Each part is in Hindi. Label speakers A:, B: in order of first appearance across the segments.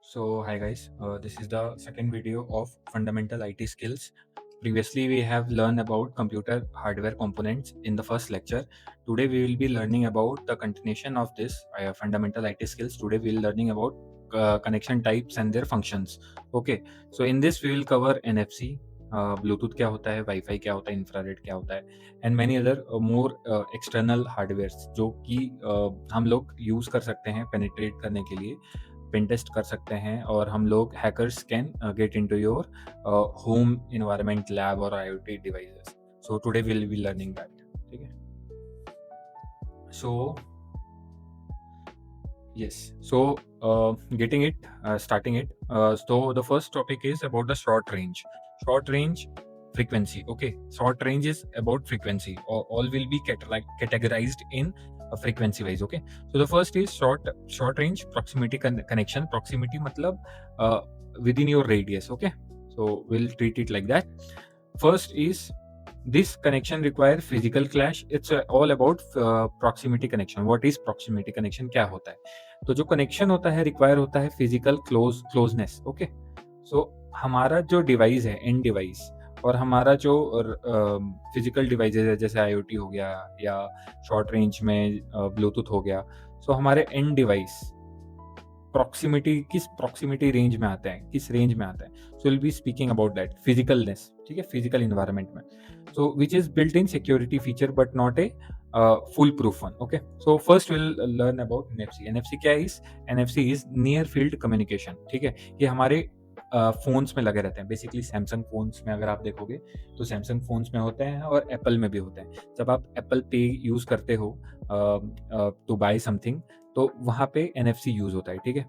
A: So, hi guys, this is the second video of fundamental IT skills. Previously, we have learned about computer hardware components in the first lecture. Today, we will be learning about the continuation of this fundamental IT skills. Today, we will learning about connection types and their functions. Okay, so in this, we will cover NFC, Bluetooth क्या होता है, वाईफाई क्या होता है, इंफ्रारेड क्या होता है, and many other more external hardwares जो कि हम लोग यूज़ कर सकते हैं पेनिट्रेट करने के लिए, पेन टेस्ट कर सकते हैं, और हम लोग hackers can get into your home environment, lab और IoT devices. So today will be learning that. ठीक है. सो yes, so getting it starting it, so the first topic is about the short range frequency. Okay, short range is about frequency. All will be categorized in a frequency wise. Okay, so the first is short range proximity connection. Proximity matlab within your radius. Okay, so we'll treat it like that. First is this connection require physical clash. It's all about proximity connection. What is proximity connection? क्या होता है? तो जो कनेक्शन होता है रिक्वायर होता है फिजिकल क्लोजनेस. ओके, सो हमारा जो डिवाइस है, एंड डिवाइस, और हमारा जो फिजिकल डिवाइसेज है जैसे आईओटी हो गया या शॉर्ट रेंज में ब्लूटूथ हो गया, सो हमारे एंड डिवाइस किस प्रॉक्सिमिटी रेंज में आता है, किस रेंज में आता है. So will be speaking about that physicalness. ठीक है, फिजिकल इन्वायरमेंट में. So which is built in security feature but not a full proof one. Okay, so first will learn about NFC. NFC क्या है? NFC is near field communication. ठीक है, ये हमारे फोन्स में लगे रहते हैं. बेसिकली सैमसंग फोन्स में अगर आप देखोगे तो सैमसंग फोन्स में होते हैं और एप्पल में भी होते हैं. जब आप एप्पल पे यूज करते हो टू बाय समथिंग, तो वहाँ पे एनएफसी यूज होता है. ठीक है,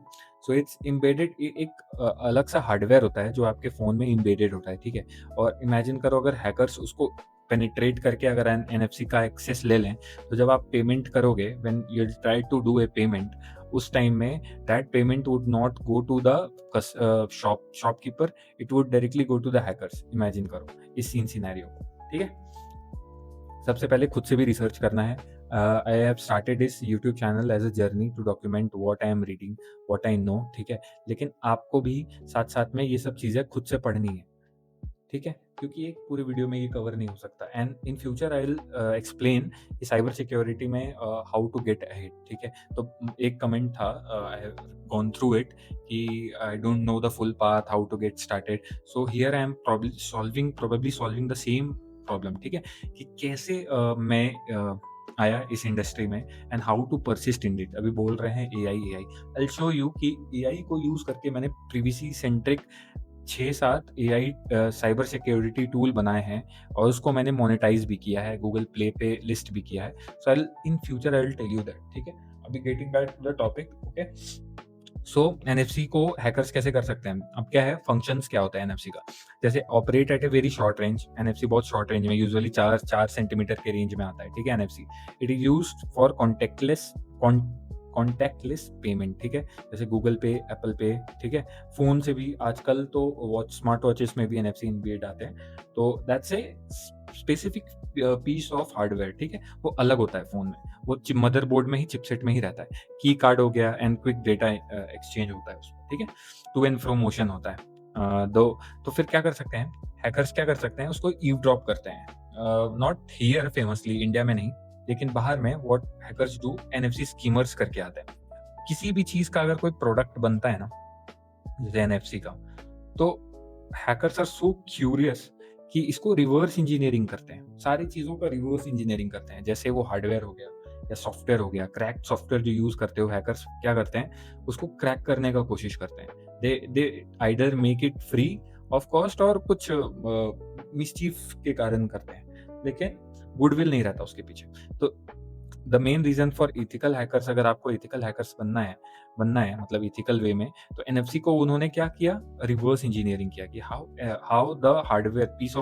A: सो इट्स इम्बेडेड. एक अलग सा हार्डवेयर होता है जो आपके फ़ोन में इम्बेडेड होता है. ठीक है, और इमेजिन करो अगर हैकर्स उसको पेनिट्रेट करके अगर एनएफसी का एक्सेस ले लें, तो जब आप पेमेंट करोगे, when you try to do a payment, उस टाइम में that payment would not go to the shopkeeper, it would directly go to the hackers. Imagine करो इस सीन सिनेरियो को. ठीक है, सबसे पहले खुद से भी रिसर्च करना है. I have started this YouTube channel as a journey to document what I am reading, what I know. ठीक है, लेकिन आपको भी साथ साथ में ये सब चीज़ें खुद से पढ़नी है. ठीक है, क्योंकि एक पूरे वीडियो में ये कवर नहीं हो सकता. And in future I will explain कि साइबर सिक्योरिटी में हाउ टू गेट अहेड. ठीक है, तो एक कमेंट था, I have gone through it, कि I don't know the full path how to get started. So here I am probably solving the same problem. ठीक है, कि कैसे मैं आया इस इंडस्ट्री में and how to persist in it. अभी बोल रहे हैं एआई. आई शो यू कि एआई को यूज करके मैंने privacy centric 6-7 AI cyber security tool बनाए हैं, और उसको मैंने मोनेटाइज भी किया है, गूगल प्ले पे लिस्ट भी किया है. So I in future I will tell you that. ठीक है, अभी getting back to the topic. Okay, so NFC को हैकर्स कैसे कर सकते हैं? अब क्या है, फंक्शंस क्या होता है एनएफसी का? जैसे operate at a very short range. NFC बहुत शॉर्ट रेंज में, यूजुअली 4 सेंटीमीटर के रेंज में आता है. ठीक है, NFC it is used for contactless payment. ठीक है, जैसे गूगल पे, एप्पल पे. ठीक है, फोन से भी आजकल तो स्मार्ट वॉचेस में भी एनएफसी इनबिल्ट आते हैं. तो that's a specific piece of hardware. ठीक है, वो अलग होता है फोन में, वो मदरबोर्ड में ही, चिपसेट में ही रहता है. की कार्ड हो गया एंड क्विक डेटा एक्सचेंज होता है उसमें. ठीक है, टू एंड फ्रो मोशन होता है. तो फिर क्या कर सकते हैं हैकर्स? क्या कर सकते हैं, उसको ईवड्रॉप करते हैं. नॉट हियर फेमसली, इंडिया में नहीं, लेकिन बाहर में what hackers do, NFC skimmers करके आते हैं. किसी भी चीज का अगर कोई प्रोडक्ट बनता है ना, जैसे एनएफसी का, तो हैकर्स आर सो क्यूरियस कि इसको रिवर्स इंजीनियरिंग करते हैं. सारी चीज़ों का रिवर्स इंजीनियरिंग करते हैं. जैसे वो हार्डवेयर हो गया या सॉफ्टवेयर हो गया, क्रैक सॉफ्टवेयर जो यूज़ करते हो हैकर्स, क्या करते हैं, उसको क्रैक करने का कोशिश करते हैं. They either make it free of cost और कुछ मिसचीफ के कारण करते हैं, लेकिन गुडविल नहीं रहता उसके पीछे. तो the main reason for ethical hackers, अगर आपको इथिकल हैकर्स बनना है मतलब इथिकल वे में, तो एनएफसी को उन्होंने क्या किया, रिवर्स इंजीनियरिंग किया कि how the hardware piece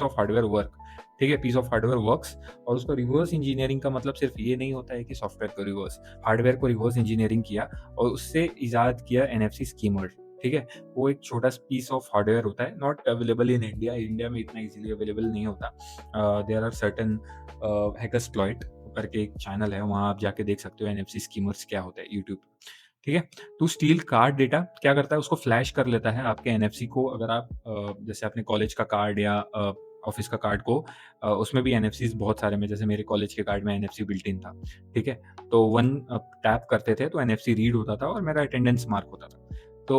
A: of hardware work. ठीक है, पीस ऑफ हार्डवेयर वर्क्स. और उसको रिवर्स इंजीनियरिंग का मतलब सिर्फ ये नहीं होता है कि सॉफ्टवेयर को हार्डवेयर को रिवर्स इंजीनियरिंग किया और उससे इजाद किया एनएफसी स्कीमर. ठीक है, वो एक छोटा पीस ऑफ हार्डवेयर होता है, नॉट अवेलेबल इन इंडिया में इतना इजीली अवेलेबल नहीं होता. देयर आर सर्टेन हैकर्सप्लॉइट करके एक चैनल है, वहाँ आप जाके देख सकते हो एनएफसी स्कीमर्स क्या होता है, यूट्यूब. ठीक है? टू स्टील कार्ड डेटा क्या करता है, उसको फ्लैश कर लेता है आपके एनएफसी को। अगर आप जैसे अपने कॉलेज का कार्ड या ऑफिस का कार्ड को उसमें भी एनएफसीज़ बहुत सारे में, जैसे मेरे कॉलेज के कार्ड में एनएफसी बिल्ट इन था, ठीक है? तो वन टैप करते थे तो एनएफसी रीड होता था और मेरा अटेंडेंस मार्क होता था। तो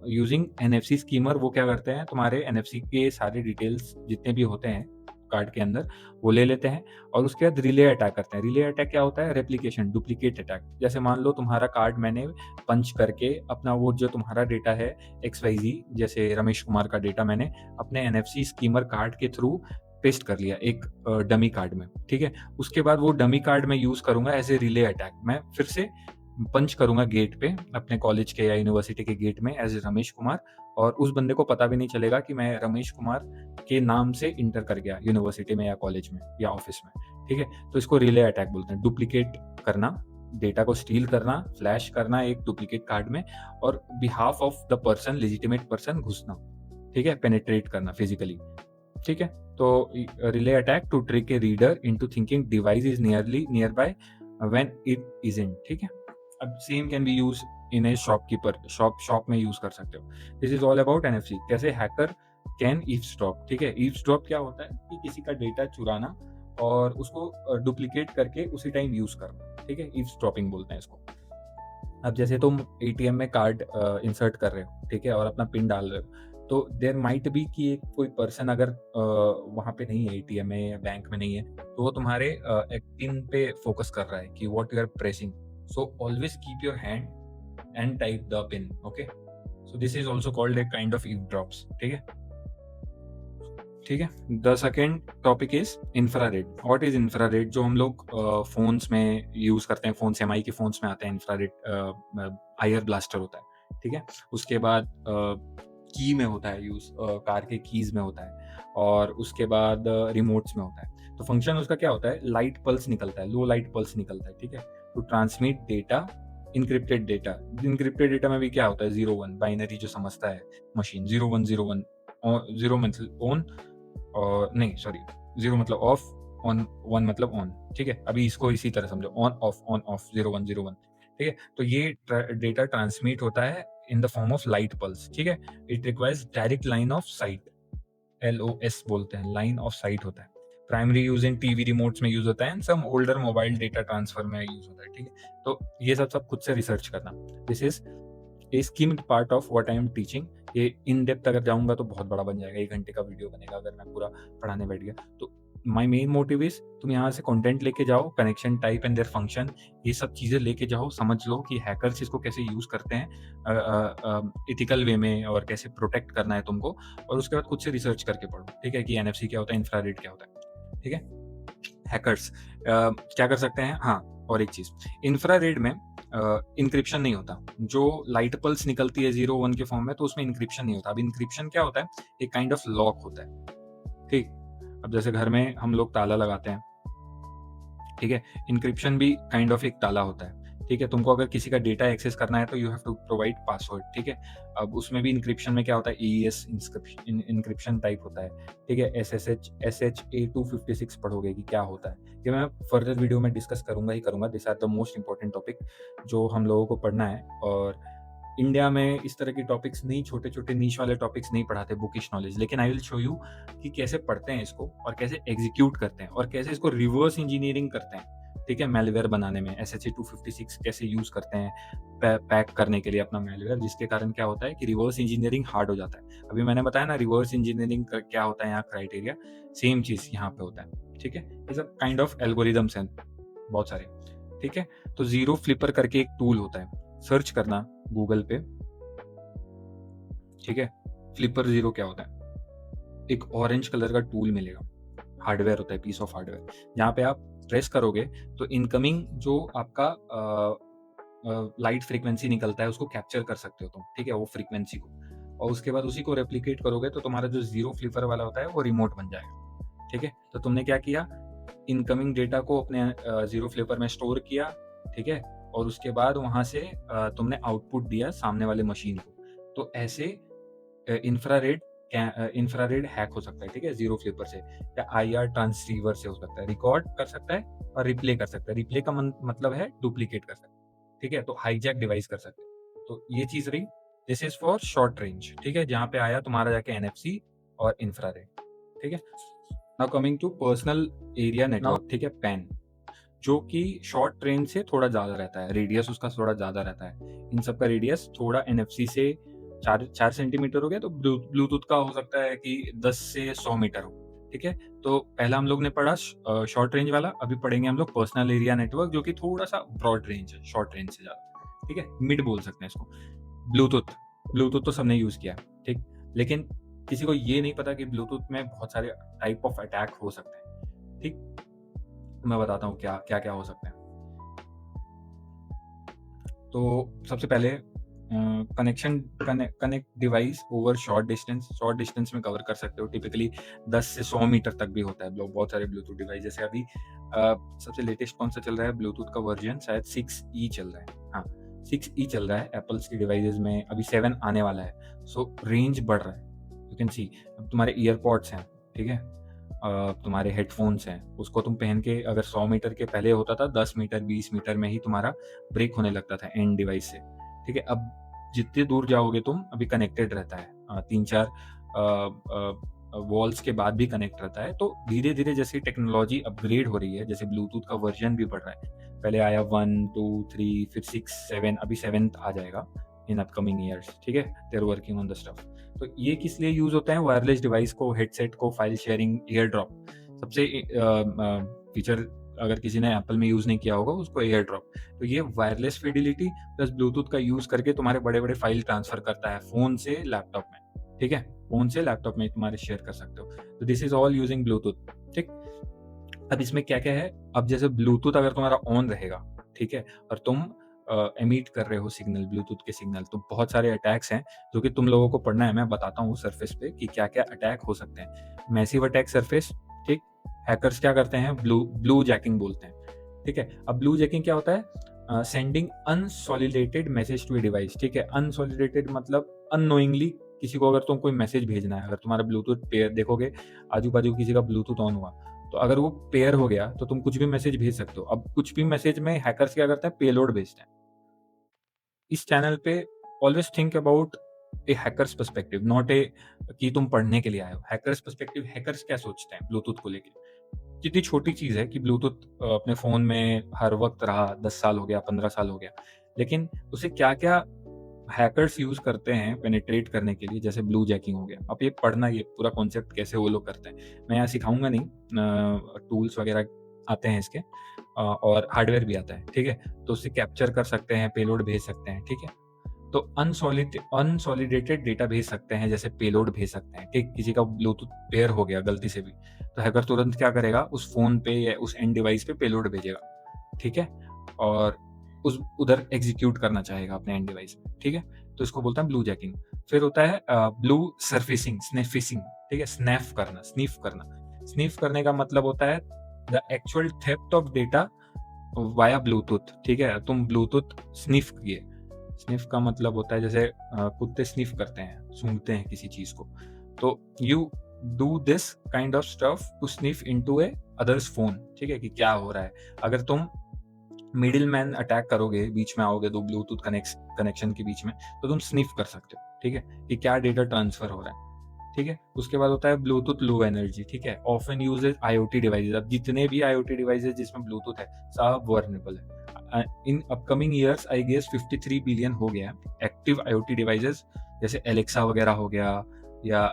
A: यूजिंग एनएफसी स्कीमर वो क्या करते हैं, तुम्हारे एनएफसी के सारे डिटेल्स जितने भी होते हैं कार्ड के अंदर, वो ले लेते हैं और उसके बाद रिले अटैक करते हैं। रिले अटैक क्या होता है? Replication, duplicate attack. जैसे मान लो तुम्हारा कार्ड मैंने पंच करके अपना वो जो तुम्हारा डेटा है XYZ, जैसे रमेश कुमार का डेटा मैंने अपने एनएफसी स्कीमर कार्ड के थ्रू पेस्ट कर लिया एक डमी कार्ड में, ठीक है? उसके बाद वो डमी कार्ड मैं यूज़ करूँगा एज़ ए रिले अटैक। मैं फिर से पंच करूँगा गेट पे, अपने कॉलेज के या यूनिवर्सिटी के गेट में एज़ रमेश कुमार, और उस बंदे को पता भी नहीं चलेगा कि मैं रमेश कुमार के नाम से इंटर कर गया यूनिवर्सिटी में या कॉलेज में या ऑफिस में, ठीक है? तो इसको रिले अटैक बोलते हैं। डुप्लीकेट करना, डेटा को स्टील करना, फ्लैश करना एक डुप्लीकेट कार्ड में, और behalf of the person, legitimate person घुसना, ठीक है? पेनिट्रेट करना फिजिकली, ठीक है? तो relay attack to trick a reader into thinking device is nearby when it isn't, ठीक है? अब same can be use in a shopkeeper, shop में यूज कर सकते हो। This is all about NFC. कैसे हैकर कैन ईव्सड्रॉप, ठीक है? ईव्सड्रॉप क्या होता है कि किसी का डेटा चुराना और उसको डुप्लीकेट करके उसी टाइम यूज करना, ठीक है? ईव्सड्रॉपिंग बोलते हैं इसको। अब जैसे तुम एटीएम में कार्ड इंसर्ट कर रहे हो, ठीक है, और अपना पिन डाल रहे हो, तो देयर माइट बी कि एक कोई पर्सन अगर वहाँ पे नहीं है, एटीएम में या बैंक में नहीं है, तो वो तुम्हारे एक पिन पे फोकस कर रहा है कि what you are pressing. So always keep your hand and type the pin, okay? So this is also called a kind of eavesdrops, ठीक है? ठीक है। The second topic is infrared. What is infrared? जो हम लोग फोन्स में यूज करते हैं, फोन एमआई के फोन्स में आते हैं इंफ्रारेड, आईआर ब्लास्टर होता है, ठीक है? उसके बाद की में होता है यूज, कार के कीज में होता है, और उसके बाद रिमोट्स में होता है। तो फंक्शन उसका क्या होता है? लाइट पल्स निकलता है, लो लाइट पल्स निकलता है, ठीक है? To transmit data, encrypted data. Encrypted data में भी क्या होता है? 0-1 बाइनरी जो समझता है मशीन, 0-1-0-1, 0 मतलब ऑन, और नहीं सॉरी, 0 मतलब ऑफ, ऑन 1 मतलब ऑन, ठीक है? अभी इसको इसी तरह समझो, ऑन ऑफ, 0-1-0-1, ठीक है? तो ये डेटा ट्रांसमिट होता है in the form of light pulse, ठीक है? It requires direct line of sight, LOS बोलते हैं, लाइन ऑफ साइट होता है। Primary use in TV remotes में यूज होता है, and some older mobile data transfer में यूज होता है, ठीक है? तो ये सब खुद से रिसर्च करना। This is a schemed part of what I am teaching. ये इन डेप्थ अगर जाऊंगा तो बहुत बड़ा बन जाएगा, 1 घंटे का वीडियो बनेगा अगर मैं पूरा पढ़ाने बैठ गया तो। माई मेन मोटिव इज, तुम यहाँ से कंटेंट लेके जाओ, connection type and their function, ये सब चीज़ें लेके जाओ, समझ लो कि हैकर्स इसको कैसे यूज़ करते हैं इथिकल वे में, और कैसे प्रोटेक्ट करना है तुमको, और उसके बाद खुद से रिसर्च करके पढ़ो, ठीक है? कि एनएफसी क्या होता है, इंफ्रारेड क्या होता है, ठीक है? हैकर्स क्या कर सकते हैं? हाँ, और एक चीज़, इंफ्रारेड में इंक्रिप्शन नहीं होता। जो लाइट पल्स निकलती है 0-1 के फॉर्म में, तो उसमें इंक्रिप्शन नहीं होता। अब इंक्रिप्शन क्या होता है? एक काइंड ऑफ लॉक होता है, ठीक? अब जैसे घर में हम लोग ताला लगाते हैं, ठीक है? इंक्रिप्शन भी काइंड ऑफ एक ताला होता है, ठीक है? तुमको अगर किसी का डेटा एक्सेस करना है तो you have to provide password, ठीक है? अब उसमें भी इंक्रिप्शन में क्या होता है? EES इंक्रिप्शन टाइप होता है, ठीक है? SHA-256 पढ़ोगे कि क्या होता है, ये मैं फर्दर वीडियो में डिस्कस करूंगा ही करूंगा। This are the most important topic जो हम लोगों को पढ़ना है। और इंडिया में इस तरह के टॉपिक्स नहीं, छोटे छोटे नीश वाले टॉपिक्स नहीं पढ़ाते, बुकिश नॉलेज, लेकिन आई विल शो यू कि कैसे पढ़ते हैं इसको, और कैसे एग्जीक्यूट करते हैं, और कैसे इसको रिवर्स इंजीनियरिंग करते हैं, ठीक है? मेलवेयर बनाने में SHA-256 कैसे यूज करते हैं पैक करने के लिए अपना मेलवेयर, जिसके कारण क्या होता है कि रिवर्स इंजीनियरिंग हार्ड हो जाता है। अभी मैंने बताया ना रिवर्स इंजीनियरिंग क्या होता है यहाँ क्राइटेरिया, सेम चीज यहाँ पे होता है, ठीक है? ये सब काइंड ऑफ एल्गोरिदम्स हैं बहुत सारे, ठीक है? तो जीरो फ्लिपर करके एक टूल होता है, सर्च करना गूगल पे, ठीक है? फ्लिपर जीरो क्या होता है? एक ऑरेंज कलर का टूल मिलेगा, हार्डवेयर होता है, पीस ऑफ हार्डवेयर, जहाँ पे आप प्रेस करोगे तो इनकमिंग जो आपका लाइट फ्रीक्वेंसी निकलता है उसको कैप्चर कर सकते हो तुम, ठीक है? वो फ्रीक्वेंसी को, और उसके बाद उसी को रेप्लिकेट करोगे तो तुम्हारा जो जीरो फ्लिपर वाला होता है वो रिमोट बन जाएगा, ठीक है? तो तुमने क्या किया? इनकमिंग डेटा को अपने जीरो फ्लिपर में स्टोर किया, ठीक है? और उसके बाद वहां से तुमने आउटपुट दिया सामने वाले मशीन को। तो ऐसे इंफ्रारेड इंफ्रारेड हैक हो सकता है, ठीक है? जीरो फ्लिपर से, या IR ट्रांससीवर से हो सकता है, रिकॉर्ड कर सकता है और रिप्ले कर सकता है। रिप्ले का मतलब है डुप्लीकेट कर सकता है, ठीक है, तो हाईजैक डिवाइस कर सकते हैं। तो ये चीज़ रही, this is for short range, ठीक है, जहाँ पे आया तुम्हारा जाके एनएफसी और इंफ्रारेड, ठीक है। Now coming to personal area network, ठीक है, पैन, जो कि शॉर्ट रेंज से थोड़ा ज़्यादा रहता है, रेडियस उसका थोड़ा ज़्यादा रहता है। इन सब का रेडियस थोड़ा एनएफसी से 4 सेंटीमीटर हो गया, तो ब्लूटूथ का हो सकता है कि 10 से 100 मीटर हो, ठीक है। तो पहला हम लोग ने पढ़ा शॉर्ट रेंज वाला, अभी पढ़ेंगे हम लोग पर्सनल एरिया नेटवर्क, जो कि थोड़ा-सा ब्रॉड रेंज है, शॉर्ट रेंज से ज़्यादा, ठीक है, मिड बोल सकते हैं इसको। ब्लूटूथ, ब्लूटूथ तो सबने यूज़ किया है, ठीक, लेकिन किसी को ये नहीं पता कि ब्लूटूथ में बहुत सारे टाइप ऑफ अटैक हो सकते हैं, ठीक। मैं बताता हूँ क्या-क्या हो सकते हैं। तो सबसे पहले connect device over short distance में कवर कर सकते हो, टिपिकली 10 से 100 मीटर तक भी होता है। बहुत सारे ब्लूटूथ डिवाइस, जैसे अभी सबसे लेटेस्ट कौन सा चल रहा है ब्लूटूथ का वर्जन, शायद 6E चल रहा है। हाँ, 6E चल रहा है एप्पल्स की डिवाइसेस में, अभी 7 आने वाला है। सो रेंज बढ़ रहा है, यू कैन सी। अब तुम्हारे ईयरपॉड्स हैं, ठीक है, तुम्हारे हेडफोन्स हैं, उसको तुम पहन के अगर 100 मीटर के पहले होता था, 10 मीटर 20 मीटर में ही तुम्हारा ब्रेक होने लगता था एंड डिवाइस से, ठीक है। अब जितने दूर जाओगे तुम, अभी कनेक्टेड रहता है, 3-4 वॉल्स के बाद भी कनेक्ट रहता है। तो धीरे-धीरे जैसे टेक्नोलॉजी अपग्रेड हो रही है, जैसे ब्लूटूथ का वर्जन भी बढ़ रहा है। पहले आया 1, 2, 3, फिर 6, 7, अभी 7th आ जाएगा इन अपकमिंग ईयर्स, ठीक है। They are working on the stuff. तो ये किस लिए यूज़ होता है? वायरलेस डिवाइस को, हेडसेट को, फाइल शेयरिंग, एयर ड्रॉप। सबसे फीचर अगर किसी ने एप्पल में यूज़ नहीं किया होगा, उसको एयर ड्रॉप। तो ये वायरलेस फिडिलिटी प्लस ब्लूटूथ का यूज़ करके तुम्हारे बड़े-बड़े फाइल ट्रांसफर करता है फ़ोन से लैपटॉप में, ठीक है? फ़ोन से लैपटॉप में तुम्हारे शेयर कर सकते हो। तो this is all using Bluetooth, ठीक? अब इसमें क्या-क्या है? अब जैसे ब्लूटूथ अगर तुम्हारा ऑन रहेगा, ठीक है? और तुम एमिट कर रहे हो सिग्नल, ब्लूटूथ के सिग्नल, तो बहुत सारे अटैक्स हैं, जो कि तुम लोगों को पढ़ना है। मैं बताता हूँ सरफेस पे कि क्या-क्या अटैक हो सकते हैं। मैसिव अटैक सरफेस, ठीक? हैकर्स क्या करते हैं? ब्लू जैकिंग बोलते हैं, ठीक है? अब ब्लू जैकिंग क्या होता है? Sending unsolicited message to a device, ठीक है? अनसॉलिडेटेड मतलब अननोइंगली किसी को अगर तुम कोई मैसेज भेजना है, अगर तुम्हारा ब्लूटूथ पेयर देखोगे, आजू-बाजू किसी का ब्लूटूथ ऑन हुआ, तो अगर वो पेयर हो गया, तो तुम कुछ भी मैसेज भेज सकते हो। अब कुछ भी मैसेज में हैकर्स क्या करते हैं? पेलोड भेजते हैं। इस चैनल पे always think about A hackers perspective, not a कि तुम पढ़ने के लिए आए हो। हैकर्स पर्सपेक्टिव, हैकर्स क्या सोचते हैं ब्लूटूथ को लेके? कितनी छोटी चीज़ है कि ब्लूटूथ अपने फ़ोन में हर वक़्त रहा, 10 साल हो गया, 15 साल हो गया। लेकिन उसे क्या-क्या हैकर्स यूज़ करते हैं पेनिट्रेट करने के लिए, जैसे ब्लू जैकिंग हो गया। अब ये पढ़ना, ये पूरा कॉन्सेप्ट कैसे वो लोग करते हैं। मैं यहाँ सिखाऊँगा नहीं, टूल्स वगैरह आते हैं इसके, और हार्डवेयर भी आता है, ठीक है? तो उससे कैप्चर कर सकते हैं, पेलोड भेज सकते हैं, ठीक है? तो अनसॉलिडेटेड डेटा भेज सकते हैं, जैसे पेलोड भेज सकते हैं, ठीक? किसी का ब्लूटूथ पेयर हो गया गलती से भी, तो हैकर तुरंत क्या करेगा? उस फ़ोन पे या उस एंड डिवाइस पे पेलोड भेजेगा, ठीक है? और उस उधर एग्ज़ीक्यूट करना चाहेगा अपने एंड डिवाइस में, ठीक है? तो इसको बोलते हैं ब्लू जैकिंग। फिर होता है ब्लू सरफेसिंग, स्नैफिसिंग, ठीक है? स्निफ़ करना। स्निफ़ करने का मतलब होता है the actual theft of data via Bluetooth, ठीक है? तुम ब्लूटूथ स्निफ़ किए। स्निफ़ का मतलब होता है जैसे कुत्ते स्निफ़ करते हैं, सूंघते हैं किसी चीज़ को। तो you do this kind of stuff to sniff into a others phone, ठीक है? कि क्या हो रहा है। अगर तुम मिडलमैन अटैक करोगे, बीच में आओगे 2 ब्लूटूथ कनेक्शन के बीच में, तो तुम स्निफ़ कर सकते हो, ठीक है? कि क्या डेटा ट्रांसफ़र हो रहा है, ठीक है? उसके बाद होता है ब्लूटूथ लो एनर्जी, ठीक है? Often usage IoT devices. अब जितने भी आईओटी डिवाइसेज़ जिसमें ब्लूटूथ है, सब वल्नरेबल है। In upcoming years I guess 53 billion हो गया है एक्टिव आईओटी डिवाइसेज़, जैसे एलेक्सा वगैरह हो गया, या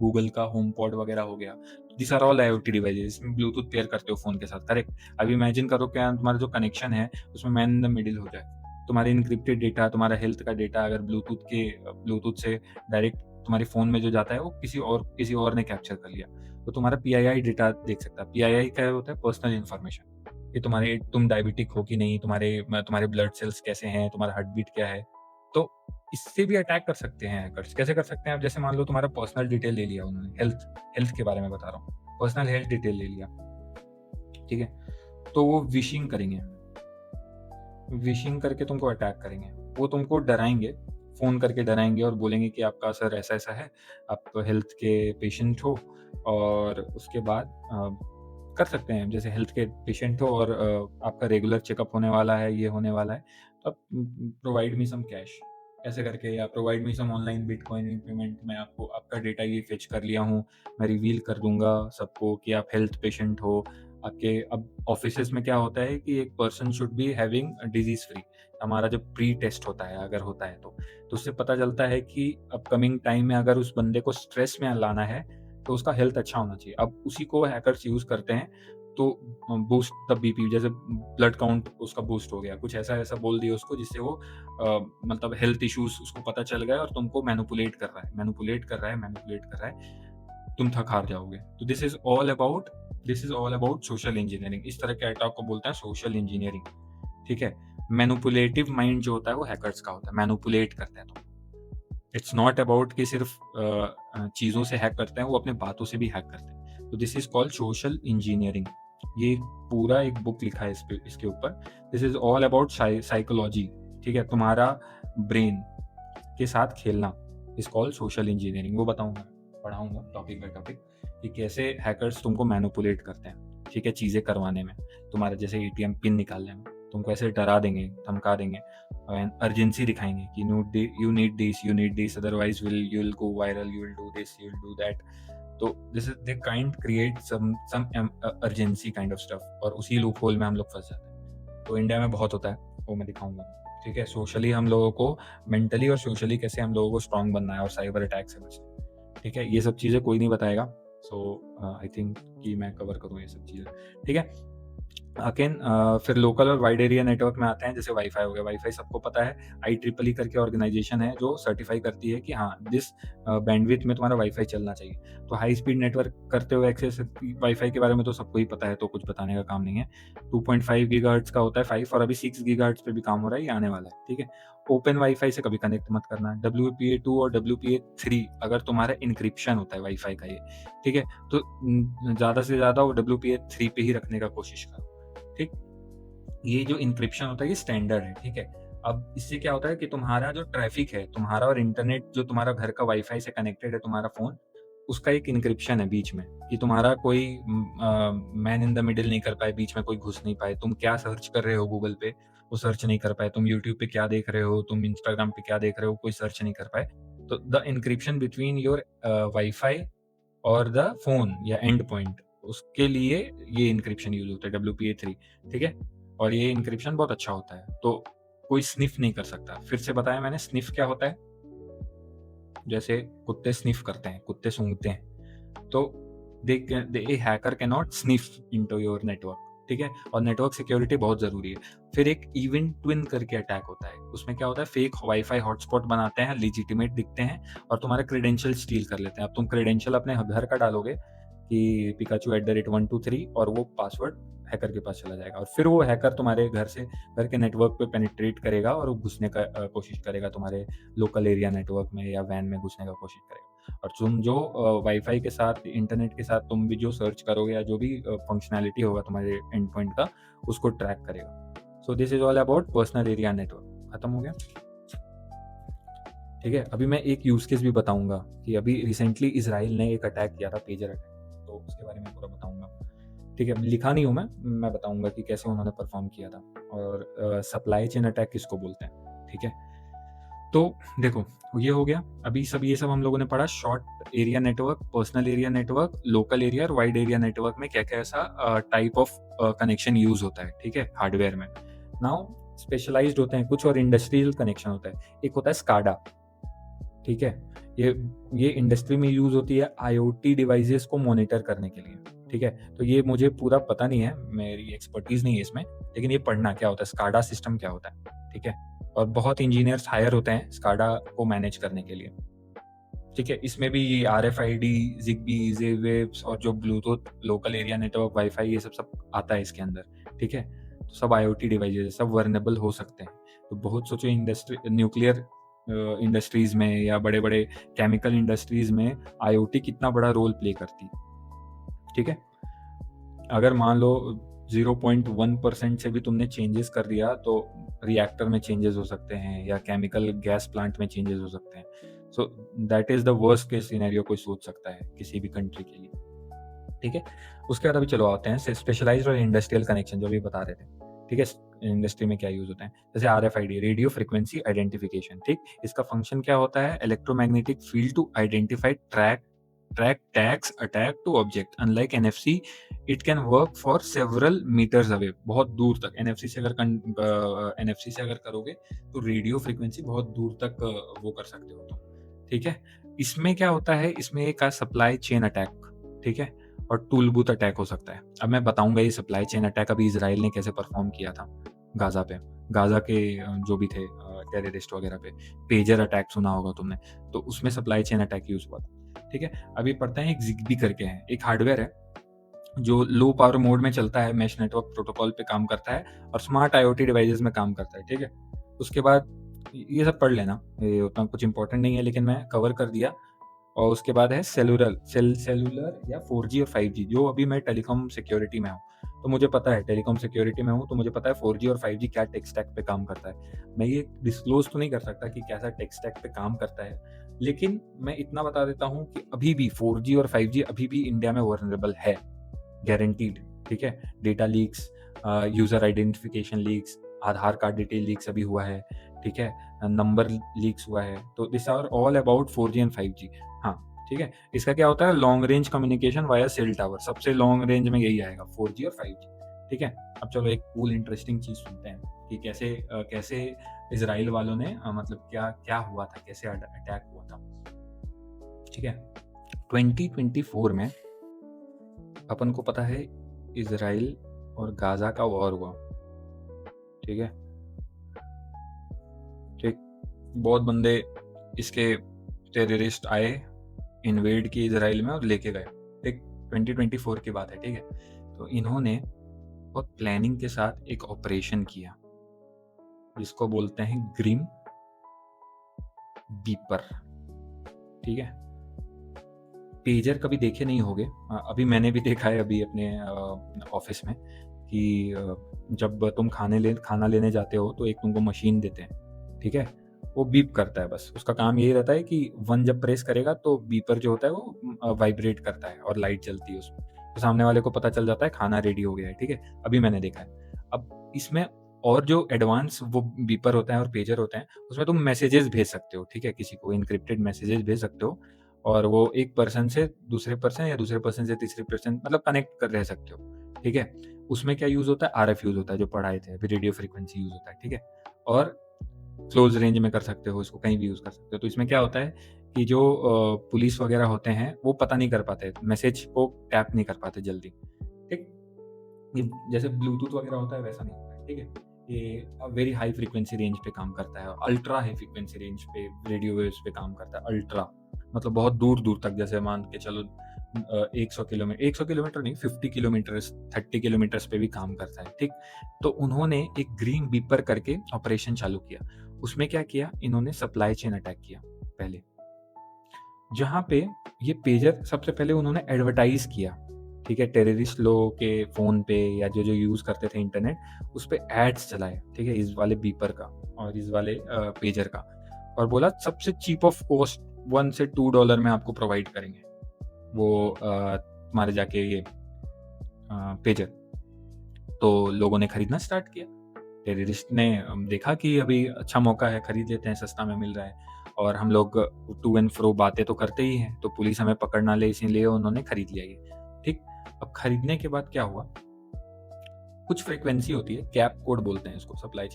A: गूगल का होम पॉड वगैरह हो गया। These are all IoT devices, इसमें ब्लूटूथ पेयर करते हो फ़ोन के साथ, करेक्ट? अब इमेजिन करो क्या तुम्हारा जो कनेक्शन है, उसमें मैन इन द मिडिल हो जाए। तुम्हारे एन्क्रिप्टेड डेटा, तुम्हारा हेल्थ का डेटा अगर ब्लूटूथ से डायरेक्ट तुम्हारे फ़ोन में जो जाता है, वो किसी और ने कैप्चर कर लिया, तो तुम्हारा पीआईआई डेटा देख सकता है। पीआईआई क्या होता है? Personal information. कि तुम डायबिटिक हो कि नहीं, तुम्हारे ब्लड सेल्स कैसे हैं, तुम्हारा हार्ट बीट क्या है। तो इससे भी अटैक कर सकते हैं हैकर्स। कैसे कर सकते हैं? अब जैसे मान लो तुम्हारा पर्सनल डिटेल ले लिया उन्होंने, हेल्थ हेल्थ के बारे में बता रहा हूँ। पर्सनल हेल्थ डिटेल ले लिया, ठीक है? तो वो विशिंग करेंगे, विशिंग करके तुमको अटैक करेंगे। वो तुमको डराएँगे, फ़ोन करके डराएँगे और बोलेंगे कि आपका सर ऐसा-ऐसा है, आप हेल्थ के पेशेंट हो, और उसके बाद कर सकते हैं, जैसे हेल्थ के पेशेंट हो और आपका रेगुलर चेकअप होने वाला है, ये होने वाला है, तो आप प्रोवाइड मी सम कैश ऐसे करके, या provide me some online bitcoin payment, मैं आपको आपका डेटा ये फेच कर लिया हूँ, मैं रिवील कर दूंगा सबको कि आप हेल्थ पेशेंट हो आपके। अब ऑफिसेज में क्या होता है कि एक person should be having disease free, हमारा जब प्री टेस्ट होता है अगर होता है तो उससे पता चलता है कि अपकमिंग टाइम में अगर उस बंदे को स्ट्रेस में लाना है तो उसका हेल्थ अच्छा होना चाहिए। अब उसी को हैकर्स यूज़ करते हैं, तो बूस्ट द बीपी, जैसे ब्लड काउंट उसका बूस्ट हो गया, कुछ ऐसा बोल दिया उसको जिससे वो मतलब हेल्थ इश्यूज उसको पता चल गया और तुमको मैनिपुलेट कर रहा है, तुम थक हार जाओगे। तो this is all about social engineering. इस तरह के अटैक को बोलते हैं सोशल इंजीनियरिंग, ठीक है। मैनिपुलेटिव माइंड जो होता है वो हैकर्स का होता है, मैनिपुलेट करते हैं। तो इट्स नॉट अबाउट कि सिर्फ चीज़ों से हैक करते हैं, वो अपने बातों से भी हैक करते हैं। तो this is called social engineering. ये पूरा एक बुक लिखा है इसके ऊपर। This is all about psychology, ठीक है, तुम्हारा ब्रेन के साथ खेलना इज कॉल्ड सोशल इंजीनियरिंग। वो बताऊंगा, पढ़ाऊंगा टॉपिक बाय टॉपिक कि कैसे हैकर्स तुमको मैनिपुलेट करते हैं, ठीक है, चीज़ें करवाने में, तुम्हारा जैसे एटीएम पिन निकालने में तुमको ऐसे डरा देंगे, धमका देंगे, अर्जेंसी दिखाएंगे कि you need this otherwise you will go viral, you will do this, you will do that. तो this is they kind create some urgency kind of stuff, और उसी लूप होल में हम लोग फंस जाते हैं। तो इंडिया में बहुत होता है, वो मैं दिखाऊंगा, ठीक है। सोशली हम लोगों को मेंटली और सोशली कैसे हम लोगों को स्ट्रांग बनना है और साइबर अटैक से बचना, ठीक है। ये सब चीज़ें कोई नहीं बताएगा, सो आई थिंक कि मैं कवर करूँ ये सब चीज़ें, ठीक है। अगेन फिर लोकल और वाइड एरिया नेटवर्क में आते हैं, जैसे वाईफाई हो गया। वाईफाई सबको पता है, IEEE करके ऑर्गेनाइजेशन है जो सर्टिफाई करती है कि हाँ दिस बैंडविड्थ में तुम्हारा वाईफाई चलना चाहिए। तो हाई स्पीड नेटवर्क करते हुए एक्सेस वाईफाई के बारे में तो सबको ही पता है, तो कुछ बताने का काम नहीं है। 2.5 गीगाहर्ट्ज का होता है 5, और अभी 6 गीगाहर्ट्ज पे भी काम हो रहा है, ये आने वाला है, ठीक है। ओपन वाईफाई से कभी कनेक्ट मत करना। WPA2 और WPA3 अगर तुम्हारा इंक्रिप्शन होता है वाईफाई का, ये ठीक है, तो ज़्यादा से ज़्यादा वो WPA3 पे ही रखने का कोशिश करो, ठीक। ये जो इंक्रिप्शन होता है ये स्टैंडर्ड है, ठीक है। अब इससे क्या होता है कि तुम्हारा जो ट्रैफिक है, तुम्हारा और इंटरनेट जो तुम्हारा घर का वाईफाई से कनेक्टेड है, तुम्हारा फोन, उसका एक इंक्रिप्शन है बीच में, कि तुम्हारा कोई मैन इन द मिडिल नहीं कर पाए, बीच में कोई घुस नहीं पाए। तुम क्या सर्च कर रहे हो गूगल पे, वो सर्च नहीं कर पाए। तुम यूट्यूब पे क्या देख रहे हो, तुम इंस्टाग्राम पे क्या देख रहे हो, कोई सर्च नहीं कर पाए। तो the encryption between your WiFi और द फोन या एंड पॉइंट, उसके लिए ये इंक्रिप्शन यूज होता है WPA3, ठीक है। और ये इंक्रिप्शन बहुत अच्छा होता है, तो कोई स्निफ नहीं कर सकता। फिर से बताया मैंने, स्निफ क्या होता है, जैसे कुत्ते स्निफ करते हैं, कुत्ते सूंघते हैं, तो they hacker can not sniff into your network, ठीक है। और नेटवर्क सिक्योरिटी बहुत जरूरी है। फिर एक इवेंट ट्विन करके अटैक होता है, उसमें क्या होता है, फेक वाईफाई हॉटस्पॉट बनाते हैं, लेजिटिमेट दिखते हैं और तुम्हारे क्रेडेंशियल स्टील कर लेते हैं। अब तुम क्रेडेंशियल अपने घर का डालोगे कि Pikachu@123, और वो पासवर्ड हैकर के पास चला जाएगा, और फिर वो हैकर तुम्हारे घर के नेटवर्क पे पेनिट्रेट करेगा और वो घुसने का कोशिश करेगा, तुम्हारे लोकल एरिया नेटवर्क में या वैन में घुसने का कोशिश करेगा। और तुम जो वाईफाई के साथ, इंटरनेट के साथ तुम भी जो सर्च करोगे या जो भी फंक्शनैलिटी होगा तुम्हारे एंड पॉइंट का, उसको ट्रैक करेगा। सो this is all about personal area network. खत्म हो गया, ठीक है। अभी मैं एक यूज केस भी बताऊंगा कि अभी रिसेंटली इसराइल ने एक अटैक किया था, पेजर अटैक, तो उसके बारे में पूरा बताऊंगा, ठीक है। लिखा नहीं हूँ मैं बताऊंगा कि कैसे उन्होंने परफॉर्म किया था, और सप्लाई चेन अटैक किसको बोलते हैं, ठीक है। तो देखो, ये हो गया अभी ये सब हम लोगों ने पढ़ा, short area network, personal area network, local area और वाइड एरिया नेटवर्क में क्या क्या ऐसा टाइप ऑफ कनेक्शन यूज होता है, ठीक है, हार्डवेयर में। नाउ स्पेशलाइज्ड होते हैं कुछ, और इंडस्ट्रियल कनेक्शन होता है। एक होता है स्काडा, ठीक है, ये इंडस्ट्री में यूज होती है IoT डिवाइसेस को मॉनिटर करने के लिए, ठीक है। तो ये मुझे पूरा पता नहीं है, मेरी एक्सपर्टीज नहीं है इसमें, लेकिन ये पढ़ना क्या होता है, स्काडा सिस्टम क्या होता है, ठीक है। और बहुत इंजीनियर्स हायर होते हैं स्काडा को मैनेज करने के लिए, ठीक है। इसमें भी ये RFID, ZigBee, Z-Waves और जो Bluetooth, local area network, wifi, ये सब आता है इसके अंदर, ठीक है। तो सब IoT डिवाइसेस, सब वर्नेबल हो सकते हैं। तो बहुत सोचो, इंडस्ट्री, न्यूक्लियर इंडस्ट्रीज में या बड़े बड़े केमिकल इंडस्ट्रीज में IoT कितना बड़ा रोल प्ले करती है, ठीक है। अगर मान लो 0.1% से भी तुमने चेंजेस कर दिया, तो रिएक्टर में चेंजेस हो सकते हैं या केमिकल गैस प्लांट में चेंजेस हो सकते हैं। So that is the worst case scenario कोई सोच सकता है किसी भी कंट्री के लिए, ठीक है। उसके बाद अभी चलो आते हैं स्पेशलाइज्ड और इंडस्ट्रियल कनेक्शन जो अभी बता रहे थे, ठीक है। इंडस्ट्री में क्या यूज होता है, जैसे RFID, रेडियो फ्रिक्वेंसी आइडेंटिफिकेशन, ठीक। इसका फंक्शन क्या होता है, electromagnetic field to identify track tags attack to object. Unlike NFC, it can work for several metres away, बहुत दूर तक। NFC से अगर करोगे तो रेडियो फ्रिक्वेंसी बहुत दूर तक वो कर सकते हो तुम, ठीक है। इसमें क्या होता है, इसमें एक सप्लाई चेन अटैक, ठीक है, और टूल बूथ अटैक हो सकता है। अब मैं बताऊंगा ये सप्लाई चेन अटैक अभी इसराइल ने कैसे परफॉर्म किया था गाजा पे, गाजा के जो भी थे टेररिस्ट वगैरह पे। पेजर अटैक सुना होगा तुमने, तो उसमें सप्लाई चेन अटैक यूज हुआ था, ठीक है। अभी पढ़ते हैं, एक जिग्बी करके है, एक हार्डवेयर है जो लो पावर मोड में चलता है, मैश नेटवर्क प्रोटोकॉल पे काम करता है और स्मार्ट IoT डिवाइसेस में काम करता है, ठीक है। उसके बाद ये सब पढ़ लेना, ये उतना कुछ इंपॉर्टेंट नहीं है, लेकिन मैं कवर कर दिया। और उसके बाद है सेलुलर या 4G और 5G, जो अभी मैं टेलीकॉम सिक्योरिटी में हूँ, तो मुझे पता है, टेलीकॉम सिक्योरिटी में हूँ तो मुझे पता है 4G और 5G क्या टेक स्टैक पे काम करता है। मैं ये डिस्क्लोज तो नहीं कर सकता कि कैसा टेक स्टैक पे काम करता है, लेकिन मैं इतना बता देता हूँ कि अभी भी 4G और 5G अभी भी इंडिया में वल्नरेबल है, गारंटीड, ठीक है। Data leaks, user identification leaks, Aadhaar card detail leaks अभी हुआ है, ठीक है, नंबर लीक्स हुआ है, तो this are all about 4G and 5G। हाँ, ठीक है। इसका क्या होता है, long range communication via cell tower, सबसे लॉन्ग रेंज में यही आएगा, 4G और 5G, ठीक है। अब चलो एक कूल इंटरेस्टिंग चीज सुनते हैं कि कैसे इजराइल वालों ने मतलब क्या क्या हुआ था, कैसे अटैक हुआ था, ठीक है। 2024 में अपन को पता है इजराइल और गाजा का वॉर हुआ, ठीक है, ठीक। बहुत बंदे इसके टेररिस्ट आए, इन्वेड की इजराइल में और लेके गए, ठीक। 2024 की बात है, ठीक है। तो इन्होंने बहुत प्लानिंग के साथ एक ऑपरेशन किया जिसको बोलते हैं ग्रीम बीपर, ठीक है। पेजर कभी देखे नहीं होगे, अभी मैंने भी देखा है अभी अपने ऑफिस में कि जब तुम खाना लेने जाते हो तो एक तुमको मशीन देते हैं, ठीक है। वो बीप करता है, बस उसका काम यही रहता है कि 1 जब प्रेस करेगा तो बीपर जो होता है वो वाइब्रेट करता है और लाइट जलती है उसमें, तो सामने वाले को पता चल जाता है खाना रेडी हो गया है, ठीक है। अभी मैंने देखा है। अब इसमें और जो एडवांस वो बीपर होता है और पेजर होते हैं, उसमें तुम मैसेजेस भेज सकते हो, ठीक है, किसी को इनक्रिप्टेड मैसेजेस भेज सकते हो, और वो एक पर्सन से दूसरे पर्सन या दूसरे पर्सन से तीसरे पर्सन मतलब कनेक्ट कर रह सकते हो, ठीक है। उसमें क्या यूज होता है, RF यूज होता है, जो पढ़ाए थे अभी, रेडियो फ्रीक्वेंसी यूज होता है, ठीक है। और क्लोज रेंज में कर सकते हो इसको, कहीं भी यूज कर सकते हो। तो इसमें क्या होता है कि जो पुलिस वगैरह होते हैं वो पता नहीं कर पाते, मैसेज को टैप नहीं कर पाते जल्दी, ठीक। ये जैसे ब्लूटूथ वगैरह होता है वैसा नहीं होता है, ठीक है। ये वेरी हाई फ्रीक्वेंसी रेंज पे काम करता है, अल्ट्रा हाई फ्रीक्वेंसी रेंज पे रेडियो वेव्स पे काम करता है, अल्ट्रा मतलब बहुत दूर दूर तक, जैसे मान के चलो 100 किलोमीटर नहीं, 50 किलोमीटर 30 किलोमीटर्स पे भी काम करता है, ठीक। तो उन्होंने एक ग्रीन बीपर करके ऑपरेशन चालू किया। उसमें क्या किया इन्होंने, सप्लाई चेन अटैक किया पहले, जहां पे ये पेजर सबसे पहले उन्होंने एडवर्टाइज किया, ठीक है, टेररिस्ट लोगों के फोन पे या जो जो यूज करते थे इंटरनेट, उस पे एड्स चलाए, ठीक है, इस वाले बीपर का और इस वाले पेजर का, और बोला सबसे चीप ऑफ कॉस्ट $1 से $2 में आपको प्रोवाइड करेंगे वो तुम्हारे जाके ये पेजर। तो लोगों ने खरीदना स्टार्ट किया, टेररिस्ट ने देखा कि अभी अच्छा मौका है, खरीद लेते हैं, सस्ता में मिल रहा है, और हम लोग टू एंड फ्रो बातें तो करते ही हैं, तो पुलिस हमें पकड़ ना ले इसीलिए उन्होंने खरीद लिया ये, ठीक। अब खरीदने के बाद क्या हुआ, कुछ फ्रीक्वेंसी होती है, कैप कोड बोलते हैं इसको, सप्लाई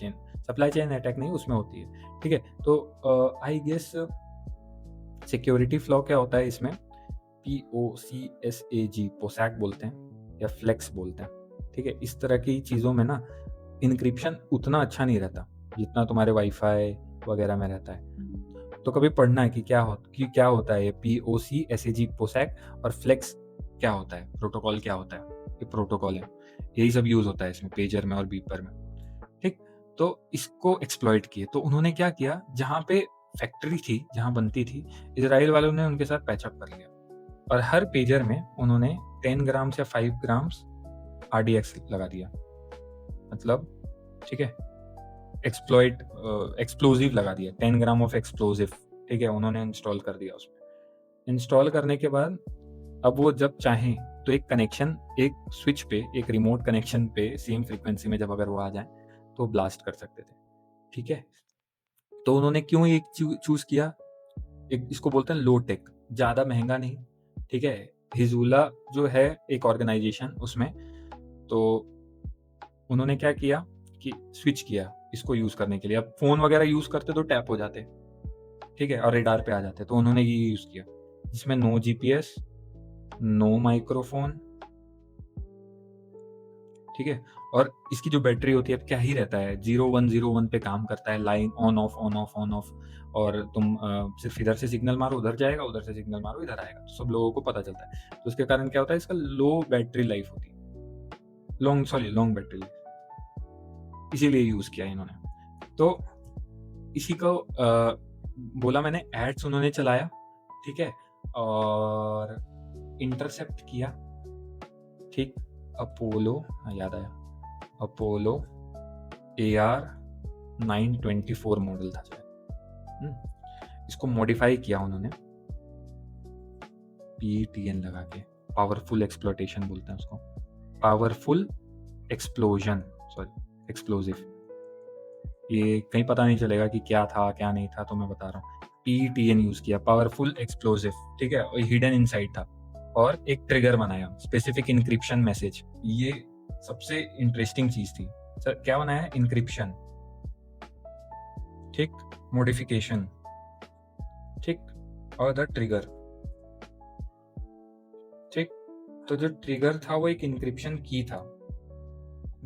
A: चेन अटैक नहीं उसमें होती है, ठीक है। तो आई गेस सिक्योरिटी फ्लॉ क्या होता है इसमें, POCSAG, पोसैक बोलते हैं या फ्लेक्स बोलते हैं, ठीक है। इस तरह की चीज़ों में ना इनक्रिप्शन उतना अच्छा नहीं रहता जितना तुम्हारे वाईफाई वगैरह में रहता है। तो कभी पढ़ना है कि क्या होता है ये POCSAG, पोसैक, और फ्लेक्स क्या होता है, प्रोटोकॉल क्या होता है, ये प्रोटोकॉल है, यही सब यूज होता है इसमें, पेजर में और बीपर में, ठीक। तो इसको एक्सप्लॉइट किए, तो उन्होंने क्या किया, जहाँ पे फैक्ट्री थी जहाँ बनती थी, इजराइल वालों ने उनके साथ पैचअप कर लिया, और हर पेजर में उन्होंने 10 ग्राम से 5 ग्राम RDX लगा दिया, मतलब, ठीक है, एक्सप्लोजिव लगा दिया, 10 ग्राम ऑफ एक्सप्लोजिव, ठीक है, उन्होंने इंस्टॉल कर दिया उसमें। इंस्टॉल करने के बाद अब वो जब चाहें तो एक कनेक्शन, एक स्विच पे, एक रिमोट कनेक्शन पे सेम फ्रीक्वेंसी में जब अगर वो आ जाए तो ब्लास्ट कर सकते थे, ठीक है। तो उन्होंने क्यों ये चूज किया, एक इसको बोलते हैं लो टेक, ज़्यादा महंगा नहीं, ठीक है। हिजबुल्लाह जो है एक ऑर्गेनाइजेशन, उसमें तो उन्होंने क्या किया कि स्विच किया इसको यूज़ करने के लिए। अब फ़ोन वगैरह यूज़ करते तो टैप हो जाते, ठीक है, और रेडार पे आ जाते, तो उन्होंने ये यूज़ किया जिसमें नो जीपीएस, नो माइक्रोफोन, ठीक है। और इसकी जो बैटरी होती है, अब क्या ही रहता है, 0101 पे काम करता है, line on off on off on off, और तुम सिर्फ इधर से सिग्नल मारो उधर जाएगा, उधर से सिग्नल मारो इधर आएगा, तो सब लोगों को पता चलता है। तो उसके कारण क्या होता है, इसका लो बैटरी लाइफ होती है, लॉन्ग बैटरी लाइफ, इसीलिए यूज़ किया इन्होंने। तो इसी को बोला मैंने, एड्स उन्होंने चलाया, ठीक है, और इंटरसेप्ट किया, ठीक। अपोलो, याद आया, अपोलो AR 924 मॉडल था शायद। इसको मॉडिफाई किया उन्होंने PTN लगा के, पावरफुल एक्सप्लोटेशन बोलते हैं उसको, पावरफुल एक्सप्लोजन, सॉरी एक्सप्लोजिव। ये कहीं पता नहीं चलेगा कि क्या था क्या नहीं था, तो मैं बता रहा हूँ, PTN यूज किया, पावरफुल एक्सप्लोजिव, ठीक है। और हिडन इनसाइड था, और एक ट्रिगर बनाया, स्पेसिफिक इंक्रिप्शन मैसेज। ये सबसे इंटरेस्टिंग चीज थी सर, क्या बनाया, इंक्रिप्शन, ठीक, मॉडिफिकेशन, ठीक, और द ट्रिगर, ठीक। तो जो ट्रिगर था वो एक इंक्रिप्शन की था,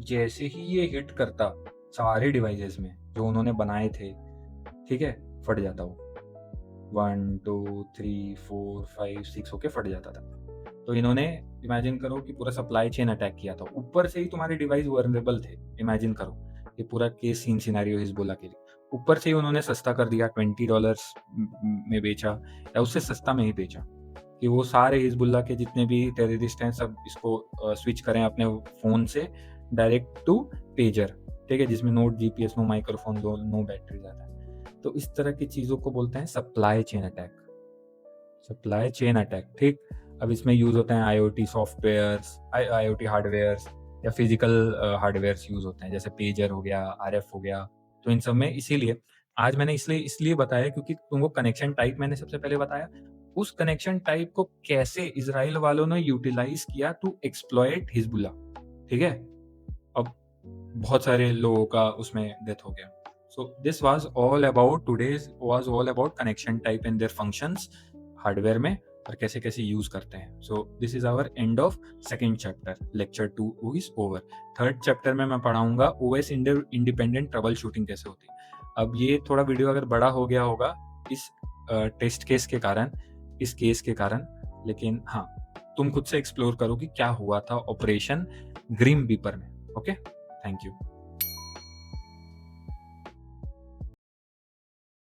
A: जैसे ही ये हिट करता सारे डिवाइसेस में जो उन्होंने बनाए थे, ठीक है, फट जाता वो, 1 2 3 4 5 6 होके फट जाता था। तो इन्होंने, इमेजिन करो कि पूरा सप्लाई चेन अटैक किया था, ऊपर से ही तुम्हारे डिवाइस वर्नेबल थे, इमेजिन करो, ये पूरा केस सीन सिनेरियो हिजबुल्लाह के लिए, ऊपर से ही उन्होंने सस्ता कर दिया, $20 में बेचा, या उससे सस्ता में ही बेचा, कि वो सारे हिजबुल्लाह के जितने भी टेररिस्ट हैं सब इसको स्विच करें अपने फ़ोन से डायरेक्ट टू पेजर, ठीक है, जिसमें no GPS, no microphone, no battery जाता है। तो इस तरह की चीज़ों को बोलते हैं supply chain attack, supply chain attack, ठीक। अब इसमें यूज़ होते हैं IoT सॉफ्टवेयर्स, IoT हार्डवेयर्स, या फिजिकल हार्डवेयर्स यूज़ होते हैं, जैसे पेजर हो गया, RF हो गया। तो इन सब में इसीलिए आज मैंने इसलिए बताया क्योंकि तुमको कनेक्शन टाइप मैंने सबसे पहले बताया, उस कनेक्शन टाइप को कैसे इजराइल वालों ने यूटिलाइज किया टू एक्सप्लॉइट हिजबुल्लाह, ठीक है। अब बहुत सारे लोगों का उसमें डेथ हो गया। So this was all about connection type and their functions hardware में, और कैसे कैसे यूज करते हैं। सो this is our end of second chapter, lecture 2 is over. Third chapter में मैं पढ़ाऊंगा OS इंडिपेंडेंट ट्रबल शूटिंग कैसे होती है। अब ये थोड़ा वीडियो अगर बड़ा हो गया होगा इस टेस्ट केस के कारण, इस केस के कारण, लेकिन हाँ, तुम खुद से एक्सप्लोर करो कि क्या हुआ था ऑपरेशन ग्रीम रीपर में। Okay, thank you.